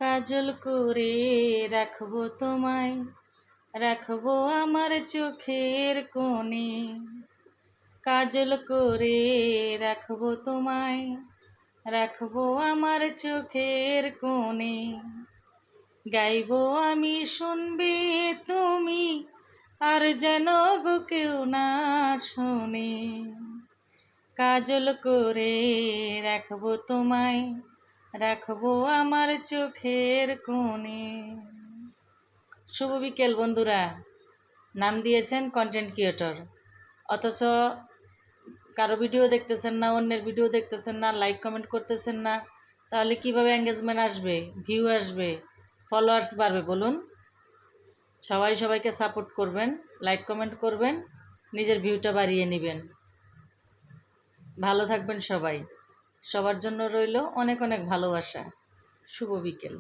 কাজল করে রাখবো তোমায়, রাখবো আমার চোখের কোণে। কাজল করে রাখবো তোমায়, রাখবো আমার চোখের কোণে। গাইবো আমি শুনবে তুমি, আর যেন গো কেউ না শোনে। কাজল করে রাখবো তোমায়, রাখবো আমার চোখের কোণে। শুভ বিকেল বন্ধুরা। নাম দিয়েছেন কন্টেন্ট ক্রিয়েটর, অথচ কারো ভিডিও দেখতেছেন না, অন্যের ভিডিও দেখতেছেন না, লাইক কমেন্ট করতেছেন না। তাহলে কিভাবে এঙ্গেজমেন্ট আসবে, ভিউ আসবে, ফলোয়ার্স বাড়বে বলুন? সবাই সবাইকে সাপোর্ট করবেন, লাইক কমেন্ট করবেন, নিজের ভিউটা বাড়িয়ে নেবেন। ভালো থাকবেন সবাই। সবার জন্য রইল অনেক অনেক ভালোবাসা। শুভ বিকেল।